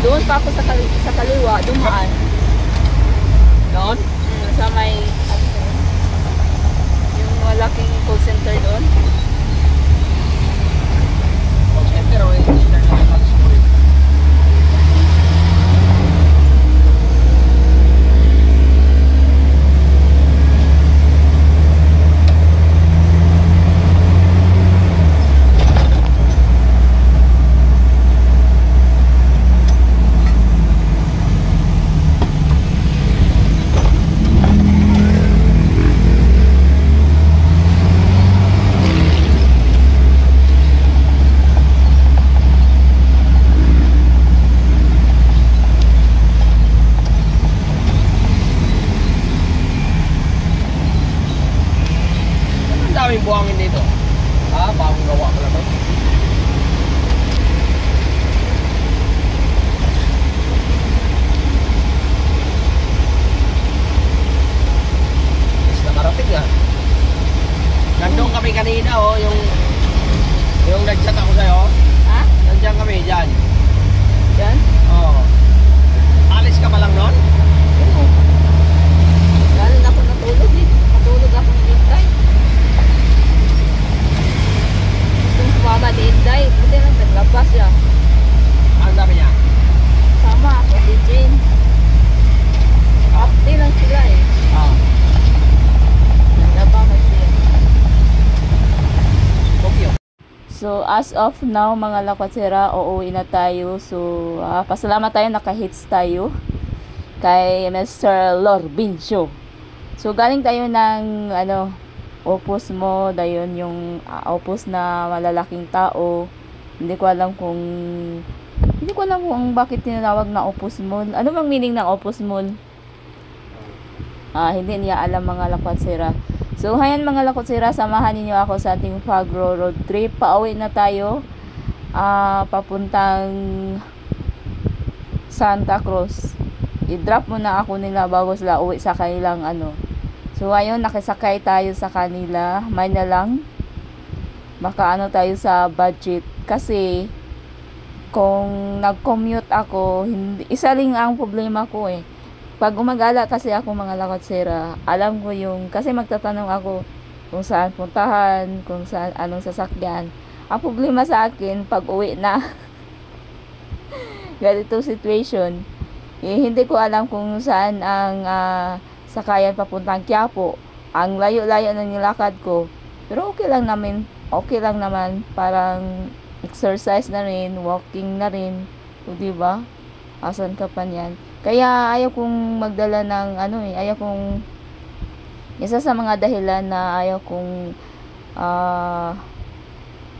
Doon pa ako sa kaliwa, dumaan. Doon? Sa may, yung malaking call center doon. Call center o yung international school? Daming buhangin dito. Ah, bagong gawa ko lang ba? Mas nakarating ah. Nandun kami kanina oh, yung nag-chat ako sa'yo. Ha? Nandiyan kami, dyan. Yan? Oo. Alis ka pa lang nun? Oo. Galing ako natulog eh. Natulog ako ng Inday. Kung sumama ni Inday, buti lang naglabas siya. Ang dami niya. Sama ako, si Jane. Update lang sila eh. Ah. Naglabangan siya. Tokyo. So, as of now, mga lakwatsira, uuwi na tayo. So, pasalamat tayo, naka-hits tayo kay Mr. Lorbincio. So, galing tayo ng, opus mo, dayon yung opus na malalaking tao. Hindi ko alam kung bakit tinatawag na opus mall. Ano bang meaning ng opus mall? Hindi niya alam, mga lakwatsira. So, hayan mga lakwatsira, samahan niyo ako sa ating Fagro road trip. Pauwi na tayo. Papuntang Santa Cruz. I-drop muna ako nila bago sila uwi sa kanilang So, ayun, nakisakay tayo sa kanila. May na lang. Makaano tayo sa budget. Kasi, kung nag-commute ako, isa lang ang problema ko eh. Pag gumagala kasi ako, mga lakwatsira, alam ko kasi magtatanong ako kung saan puntahan, kung saan, anong sasakyan. Ang problema sa akin, pag uwi na, ganito situation, hindi ko alam kung saan ang sakayan papuntang Quiapo. Ang layo-layo na nilakad ko. Pero okay lang naman, parang exercise na rin, walking na rin, o diba? Asan ka pa niyan? Kaya ayaw kong magdala ng isa sa mga dahilan na ayaw kong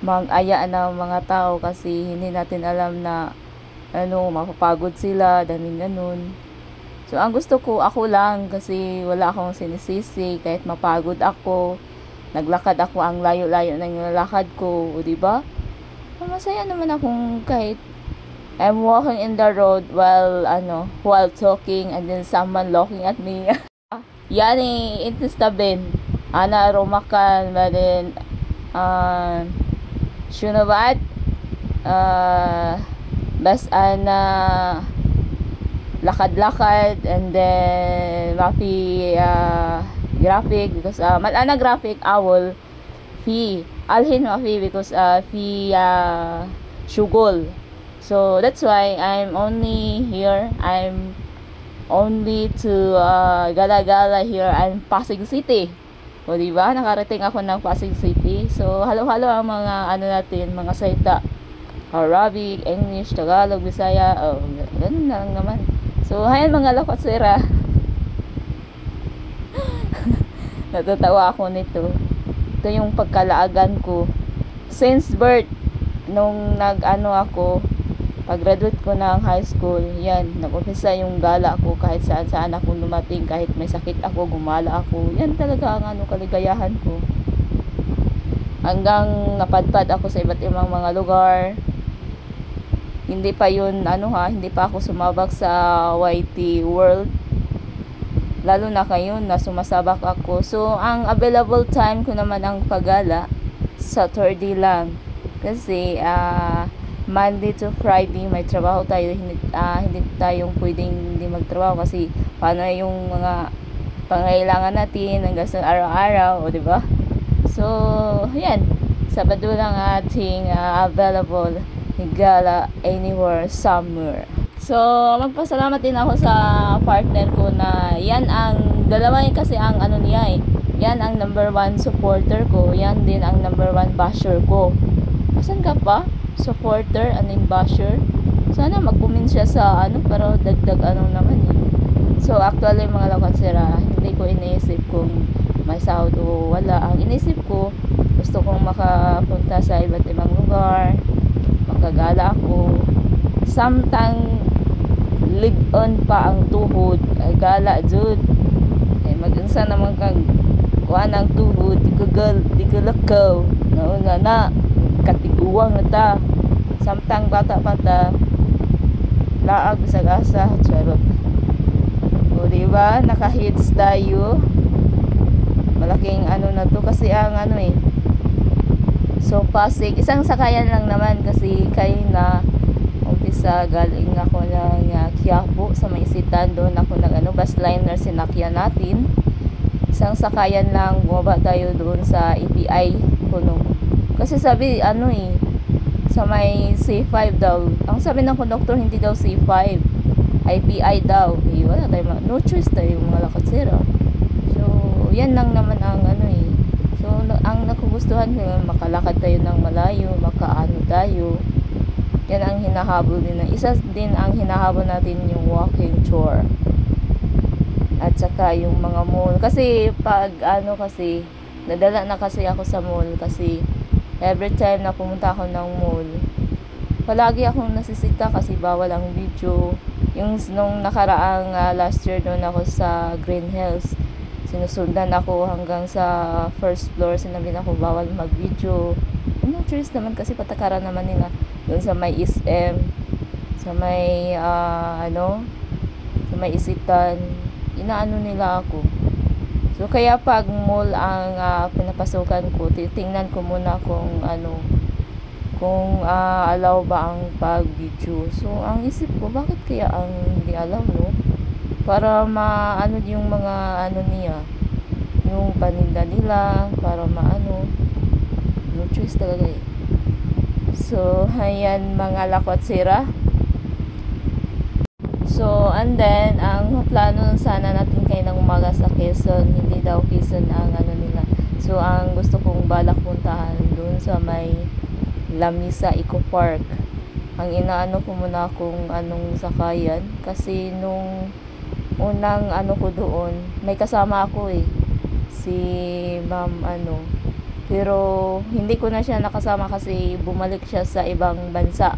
mag-aya ng mga tao kasi hindi natin alam na mapapagod sila, daming ganun. So, ang gusto ko, ako lang kasi wala akong sinisisi kahit mapagod ako. Naglakad ako ang layo-layo na nilalakad ko, o diba? Masaya naman akong kahit I'm walking in the road while talking and then someone looking at me. Yani, intistaben. Ana rumakan, but then, Shunabat, bas ana lakad-lakad and then mapi graphic because malana graphic awol fi alhin mapi because fi shugol. So that's why I'm only here. I'm only to gala-gala here in Pasig City. O diba? Nakarating ako ng Pasig City. So halo-halo ang mga natin, mga salita. Arabic, English, Tagalog, Bisaya. Ganun na lang naman. So hayan mga lakwatsira. Natatawa ako nito. Ito yung pagkalaagan ko. Since birth, nung ako, pag-graduate ko ng high school, yan, nag-umpisa yung gala ko kahit saan-saan ako dumating, kahit may sakit ako, gumala ako. Yan talaga ang kaligayahan ko. Hanggang napadpad ako sa iba't ibang mga lugar. Hindi pa yun, hindi pa ako sumabak sa YT World. Lalo na ngayon na sumasabak ako. So, ang available time ko naman ang paggala, Saturday lang. Kasi, Monday to Friday may trabaho tayo, hindi tayong pwedeng hindi magtrabaho kasi paano yung mga pangailangan natin hanggang sa araw-araw, o di ba? So, yan. Sabado lang ating available Higala Anywhere Summer. So, magpasalamat din ako sa partner ko na yan ang dalawa kasi ang ano niya yan ang number 1 supporter ko, yan din ang number 1 basher ko. Asan ka pa? Supporter and then basher. Sana mag-comment siya sa pero dagdag naman So actually mga lakatsira, hindi ko iniisip kung may sahod o wala. Ang iniisip ko, gusto kong makapunta sa iba't ibang lugar, makagala ako. Samtang lig-on pa ang tuhod, ay gala jud. Mag-unsa naman kang kuha ng tuhod, di ka lakaw. Nauna na, katiguang na ta. Samtang bata-bata, laag sa-asa, charot. O diba, naka-hits tayo. Malaking na to kasi ang So Pasig, isang sakayan lang naman kasi kayo na umpisa galing ako ng Quiapo sa may Isitan, doon ako ng bus liner sinakyan natin. Isang sakayan lang, bumaba tayo doon sa API Puno. Kasi sabi sa may C5 daw. Ang sabi ng conductor, hindi daw C5, IPI daw. Wala tayo, no choice tayo mga lakatsira. So, yan lang naman ang So, ang nakugustuhan ko, makalakad tayo ng malayo, makaano tayo. Yan ang hinahabol din. Isa din ang hinahabol natin yung walking tour. At saka yung mga mall. Kasi, pag kasi, nadala na kasi ako sa mall kasi every time na pumunta ako ng mall, palagi akong nasisita kasi bawal ang video. Yung nung nakaraang last year doon ako sa Green Hills, sinusundan ako hanggang sa first floor, sinabi na ako bawal mag-video. No choice naman kasi patakaran naman nila doon sa may SM, sa may sa may Isitan, inaano nila ako. So kaya pag mall ang pinapasukan ko, titingnan ko muna kung kung allow ba ang pag-video. So ang isip ko, bakit kaya ang hindi allow, no? Para maano yung mga niya, yung paninda nila, para maano. No choice talaga So ayan mga lakwatsira. So, and then, ang plano sana natin kayo ng umaga sa Quezon, hindi daw Quezon ang nila. So, ang gusto kong balak puntahan doon sa may Lamisa Eco Park. Ang inaano ko muna kung anong sakayan, kasi nung unang ko doon, may kasama ako si ma'am pero hindi ko na siya nakasama kasi bumalik siya sa ibang bansa.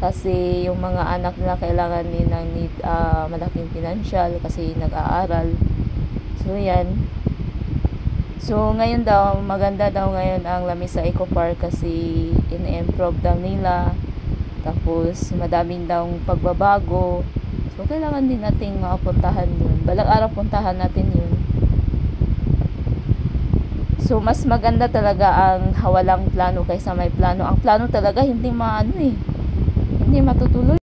Kasi yung mga anak nila kailangan din ng malaking financial kasi nag-aaral. So yan. So ngayon daw, maganda daw ngayon ang Lamisa Eco Park kasi in-improve daw nila. Tapos madaming daw pagbabago. So kailangan din nating mapuntahan yun. Balang araw puntahan natin yun. So mas maganda talaga ang walang plano kaysa may plano. Ang plano talaga hindi hindi matutuloy.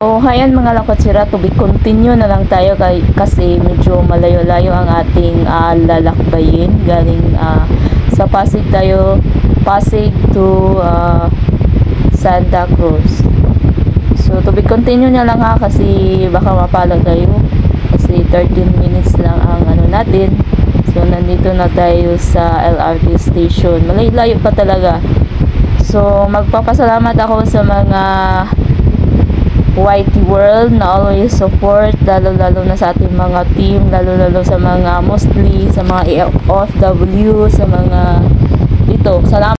So, hayan mga lakotsira, to be continue na lang tayo kasi medyo malayo-layo ang ating lalakbayin. Galing sa Pasig tayo, Pasig to Santa Cruz. So, to be continue na lang ha kasi baka mapala tayo. Kasi 13 minutes lang ang ano natin. So, nandito na tayo sa LRT station. Malayo-layo pa talaga. So, magpapasalamat ako sa mga YT World na always support, lalo-lalo na sa ating mga team, lalo-lalo sa mga mostly sa mga OFW, sa mga dito. Salamat.